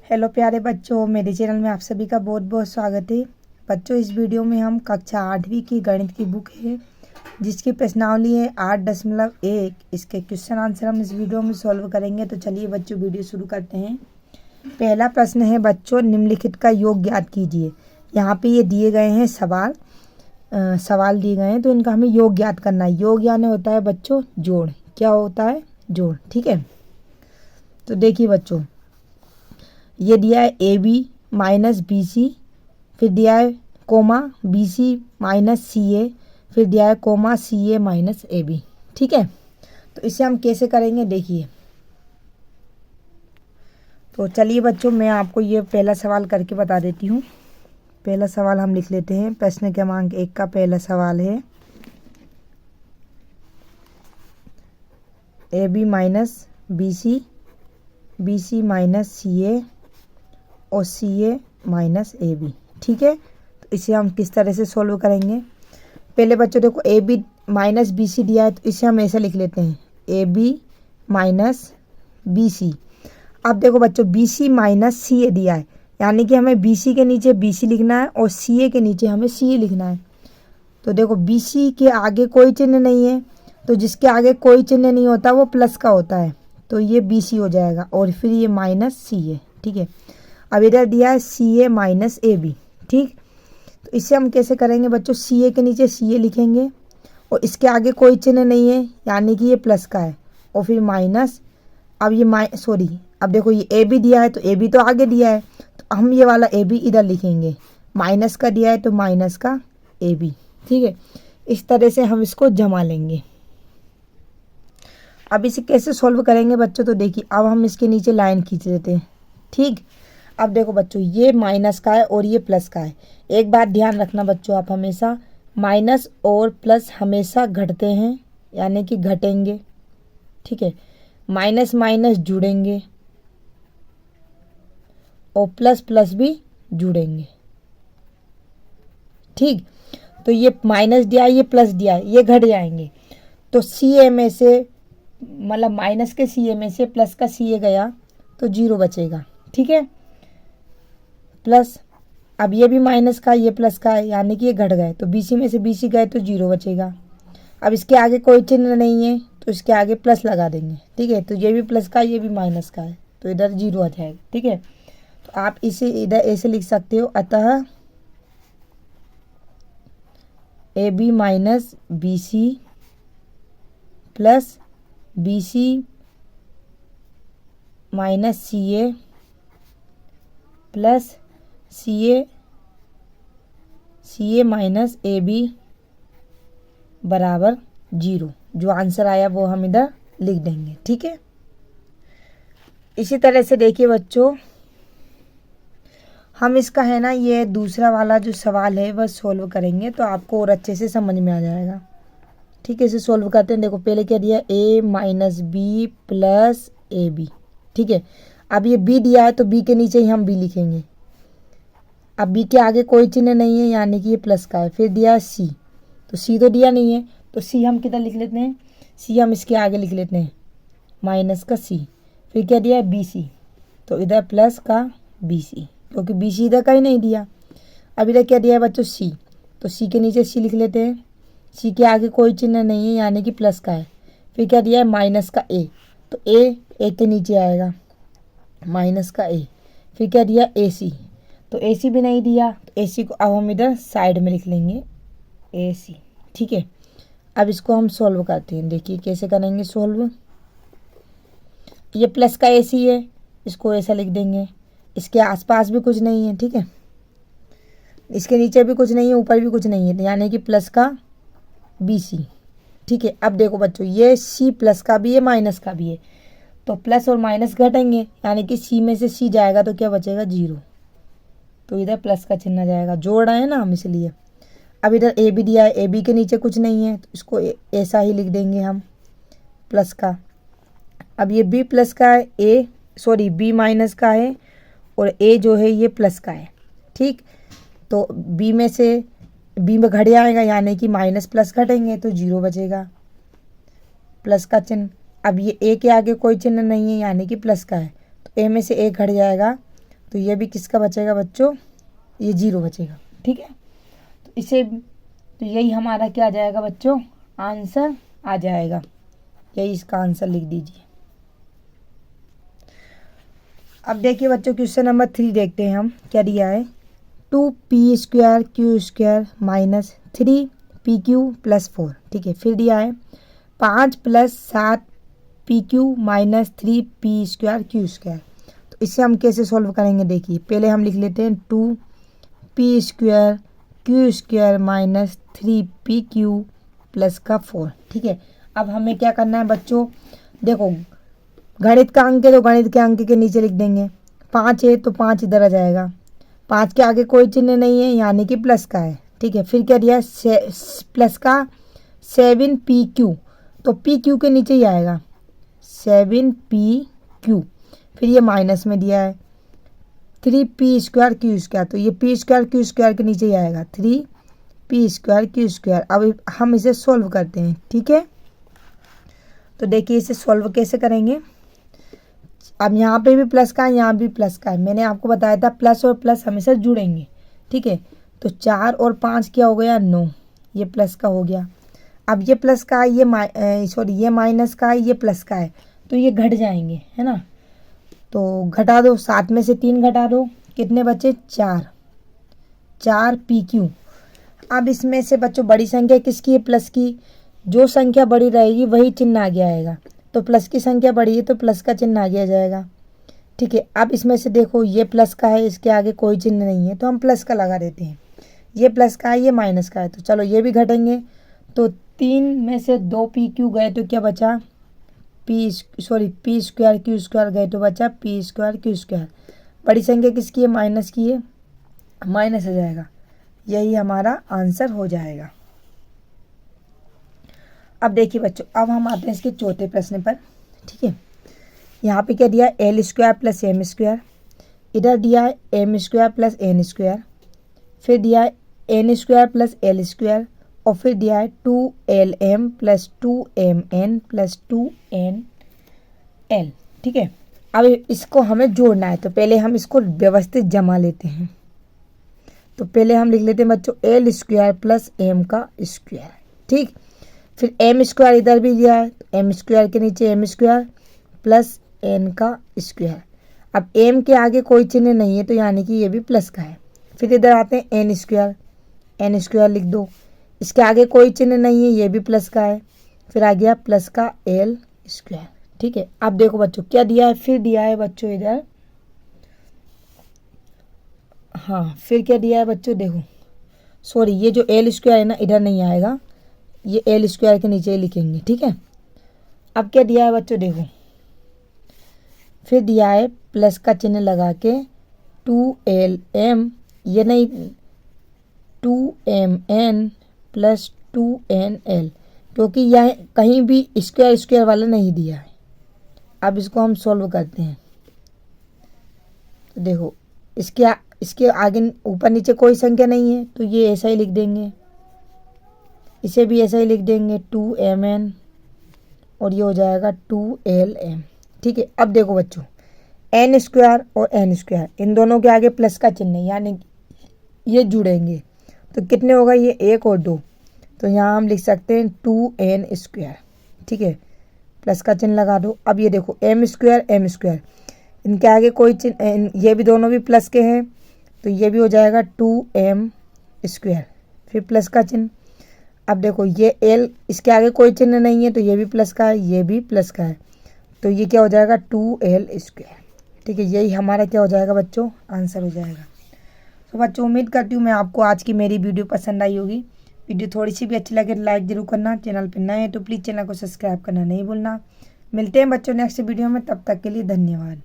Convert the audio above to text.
Hello प्यारे बच्चों, मेरे चैनल में आप सभी का बहुत बहुत स्वागत है। बच्चों, इस वीडियो में हम कक्षा 8वीं की गणित की बुक है जिसकी प्रश्नावली है 8.1। इसके क्वेश्चन आंसर हम इस वीडियो में सॉल्व करेंगे। तो चलिए बच्चों, वीडियो शुरू करते हैं। पहला प्रश्न है बच्चों, निम्नलिखित का योग ज्ञात कीजिए। यहाँ पे ये दिए गए हैं सवाल दिए गए हैं, तो इनका हमें योग ज्ञात करना है। योग यानी होता है बच्चों जोड़। क्या होता है? जोड़। ठीक है, तो देखिए बच्चों, ये दिया है A B minus B C, फिर दिया है comma B C minus C A, फिर दिया है comma C A minus A B. ठीक है, तो इसे हम कैसे करेंगे देखिए। तो चलिए बच्चों, मैं आपको ये पहला सवाल करके बता देती हूँ। पहला सवाल हम लिख लेते हैं। प्रश्न क्रमांक 1 का पहला सवाल है A B minus B C minus C a और c A minus A B. ठीक है, तो इसे हम किस तरह से सॉल्व करेंगे। पहले बच्चों देखो, A B minus B C दिया है, तो इसे हम ऐसे लिख लेते हैं A B minus B C. अब देखो बच्चों, बी सी माइनस सी ए दिया है, यानी कि हमें बी सी के नीचे बी सी लिखना है और सी ए के नीचे हमें सी ए लिखना है। तो देखो, बी सी के आगे कोई चिन्ह नहीं है, तो जिसके आगे कोई चिन्ह नहीं होता वो प्लस का होता है, तो ये बी सी हो जाएगा और फिर ये माइनस सी ए। ठीक है, अब इधर दिया है सी ए माइनस ए बी। ठीक, तो इसे हम कैसे करेंगे बच्चों, सी ए के नीचे सी ए लिखेंगे और इसके आगे कोई चिन्ह नहीं है, यानी कि ये प्लस का है, और फिर माइनस। अब ये अब देखो, ये ए बी दिया है तो ए बी तो आगे दिया है, तो हम ये वाला ए बी इधर लिखेंगे। माइनस का दिया है तो माइनस का ए बी। ठीक है, इस तरह से हम इसको जमा लेंगे। अब इसे कैसे सॉल्व करेंगे बच्चों, तो देखिए, अब हम इसके नीचे लाइन खींच लेते हैं। ठीक, अब देखो बच्चों, ये माइनस का है और ये प्लस का है। एक बात ध्यान रखना बच्चों, आप हमेशा माइनस और प्लस हमेशा घटते हैं, यानी कि घटेंगे। ठीक है, माइनस माइनस जुड़ेंगे और प्लस प्लस भी जुड़ेंगे। ठीक, तो ये माइनस दिया है, ये प्लस दिया है, ये घट जाएंगे। तो सी ए में से, मतलब माइनस के सी ए में से प्लस का सी ए गया तो 0 बचेगा। ठीक है, प्लस, अब ये भी माइनस का, ये प्लस का है, यानी कि ये घट गए, तो बीसी में से बीसी गए तो 0 बचेगा। अब इसके आगे कोई चिन्ह नहीं है, तो इसके आगे प्लस लगा देंगे। ठीक है, तो ये भी प्लस का, ये भी माइनस का है, तो इधर 0 आ जाएगा। ठीक है, तो आप इसे इधर ऐसे लिख सकते हो, अतः A B minus B C plus B C minus C A plus C A minus A B बराबर 0। जो आंसर आया वो हम इधर लिख देंगे। ठीक है, इसी तरह से देखिए बच्चों, हम इसका है ना, ये दूसरा वाला जो सवाल है वह सॉल्व करेंगे, तो आपको और अच्छे से समझ में आ जाएगा। ठीक है, इसे सॉल्व करते हैं। देखो, पहले क्या दिया, a minus b plus a B. ठीक है, अब ये बी दिया है तो बी के नीचे ही हम बी लिखेंगे। अब बी के आगे कोई चिन्ह नहीं है, यानी कि ये प्लस का है। फिर दिया सी, तो सी तो दिया नहीं है, तो सी हम किधर लिख लेते हैं, सी हम इसके आगे लिख लेते हैं, माइनस का सी। फिर क्या दिया है, बी सी, तो इधर प्लस का बी सी, क्योंकि बी सी इधर कहीं नहीं दिया। अब इधर क्या दिया है बच्चों, सी, तो सी के नीचे सी लिख लेते हैं। सी के आगे कोई चिन्ह नहीं है, यानी कि प्लस का है। फिर क्या दिया है, माइनस का ए, तो ए के नीचे आएगा, माइनस का ए। फिर क्या दिया, ए सी, तो ए सी भी नहीं दिया, तो ए सी को अब हम इधर साइड में लिख लेंगे, ए सी। ठीक है, अब इसको हम सॉल्व करते हैं। देखिए कैसे करेंगे सॉल्व। ये प्लस का ए सी है, इसको ऐसा लिख देंगे। इसके आसपास भी कुछ नहीं है। ठीक है, इसके नीचे भी कुछ नहीं है, ऊपर भी कुछ नहीं है, यानी कि प्लस का बी सी। ठीक है, अब देखो बच्चों, ये सी प्लस का भी है माइनस का भी है, तो प्लस और माइनस घटेंगे, यानी कि सी में से सी जाएगा तो क्या बचेगा, 0। तो इधर प्लस का चिन्ह जाएगा, जोड़ रहे हैं ना हम इसलिए। अब इधर ए बी दिया है, ए बी के नीचे कुछ नहीं है, तो इसको ऐसा ही लिख देंगे हम, प्लस का। अब ये बी प्लस का है, बी माइनस का है, और ए जो है ये प्लस का है। ठीक, तो बी में से बी में घट जाएगा, यानी कि माइनस प्लस घटेंगे तो 0 बचेगा, प्लस का चिन्ह। अब ये ए के आगे कोई चिन्ह नहीं है, यानी कि प्लस का है, तो ए में से ए घट जाएगा, तो ये भी किसका बचेगा बच्चों, ये 0 बचेगा। ठीक है, तो इसे तो यही हमारा क्या आ जाएगा बच्चों, आंसर आ जाएगा। यही इसका आंसर लिख दीजिए। अब देखिए बच्चों क्वेश्चन नंबर 3 देखते हैं हम क्या दिया है। 2p² q² minus 3pq plus 4। ठीक है, फिर दिया है 5 + 7pq माइनस 3p² q²। तो इसे हम कैसे सॉल्व करेंगे, देखिए पहले हम लिख लेते हैं 2p² q² minus 3pq plus का 4। ठीक है, अब हमें क्या करना है बच्चों, देखो गणित का अंक है तो गणित के अंक के नीचे लिख देंगे। 5 है तो 5 इधर आ जाएगा, 5 के आगे कोई चिन्ह नहीं है यानी कि प्लस का है। ठीक है, फिर क्या दिया है प्लस का 7pq, तो pq के नीचे ही आएगा 7pq। फिर ये माइनस में दिया है 3p² q², तो ये p² q² के नीचे ही आएगा 3p² q²। अब हम इसे सॉल्व करते हैं। ठीक है, तो देखिए इसे सॉल्व कैसे करेंगे। अब यहाँ पे भी प्लस का है, यहाँ भी प्लस का है। मैंने आपको बताया था प्लस और प्लस हमेशा जुड़ेंगे। ठीक है, तो 4 और 5 क्या हो गया 9, ये प्लस का हो गया। अब ये प्लस का है, ये माइनस का है, ये प्लस का है, तो ये घट जाएंगे, है ना। तो घटा दो, 7 में से 3 घटा दो, कितने बचे 4pq। अब इसमें से बच्चों बड़ी संख्या किसकी है, प्लस की। जो संख्या बड़ी रहेगी वही चिन्ह आगे आएगा, तो प्लस की संख्या बड़ी है तो प्लस का चिन्ह आगे आ जाएगा। ठीक है, अब इसमें से देखो ये प्लस का है, इसके आगे कोई चिन्ह नहीं है तो हम प्लस का लगा देते हैं। ये प्लस का है, ये माइनस का है, तो चलो ये भी घटेंगे। तो 3 में से 2pq गए तो क्या बचा p² q² गए तो बचा p² q²। बड़ी संख्या किसकी है, माइनस की है, माइनस आ जाएगा। यही हमारा आंसर हो जाएगा। अब देखिए बच्चों, अब हम आते हैं इसके चौथे प्रश्न पर। ठीक है, यहाँ पे क्या दिया है l² प्लस m², इधर दिया है m² प्लस n², फिर दिया है n² प्लस l², और फिर दिया है 2lm plus 2mn plus 2nl। ठीक है, अब इसको हमें जोड़ना है, तो पहले हम इसको व्यवस्थित जमा लेते हैं। तो पहले हम लिख लेते हैं बच्चों l² प्लस m²। ठीक, फिर m² इधर भी दिया है, तो m² के नीचे m² प्लस n²। अब m के आगे कोई चिन्ह नहीं है तो यानी कि ये भी प्लस का है। फिर इधर आते हैं n² लिख दो, इसके आगे कोई चिन्ह नहीं है, ये भी प्लस का है। फिर आ गया प्लस का l²। ठीक है, अब देखो बच्चों क्या दिया है, फिर दिया है बच्चों इधर, हाँ फिर क्या दिया है बच्चों, देखो सॉरी ये जो l² है ना इधर नहीं आएगा, ये l² के नीचे ही लिखेंगे। ठीक है, अब क्या दिया है बच्चों, देखो फिर दिया है प्लस का चिन्ह लगा के 2lm, ये नहीं 2mn प्लस 2nl, क्योंकि यह कहीं भी स्क्वायर वाला नहीं दिया है। अब इसको हम सॉल्व करते हैं। तो देखो इसके आगे ऊपर नीचे कोई संख्या नहीं है तो ये ऐसा ही लिख देंगे, इसे भी ऐसा ही लिख देंगे 2mn, और ये हो जाएगा 2lm। ठीक है, अब देखो बच्चों n² और n² इन दोनों के आगे प्लस का चिन्ह है यानी ये जुड़ेंगे, तो कितने होगा ये 1 और 2, तो यहाँ हम लिख सकते हैं 2n²। ठीक है, प्लस का चिन्ह लगा दो। अब ये देखो m², इनके आगे कोई चिन्ह, ये भी दोनों भी प्लस के हैं तो ये भी हो जाएगा 2m², फिर प्लस का चिन्ह। अब देखो ये l, इसके आगे कोई चिन्ह नहीं है तो ये भी प्लस का है, ये भी प्लस का है, तो ये क्या हो जाएगा 2l²। ठीक है, यही हमारा क्या हो जाएगा बच्चों, आंसर हो जाएगा। तो बच्चों उम्मीद करती हूँ मैं आपको आज की मेरी वीडियो पसंद आई होगी। वीडियो थोड़ी सी भी अच्छी लगे तो लाइक जरूर करना, चैनल पर नए हैं तो प्लीज़ चैनल को सब्सक्राइब करना नहीं भूलना। मिलते हैं बच्चों नेक्स्ट वीडियो में, तब तक के लिए धन्यवाद।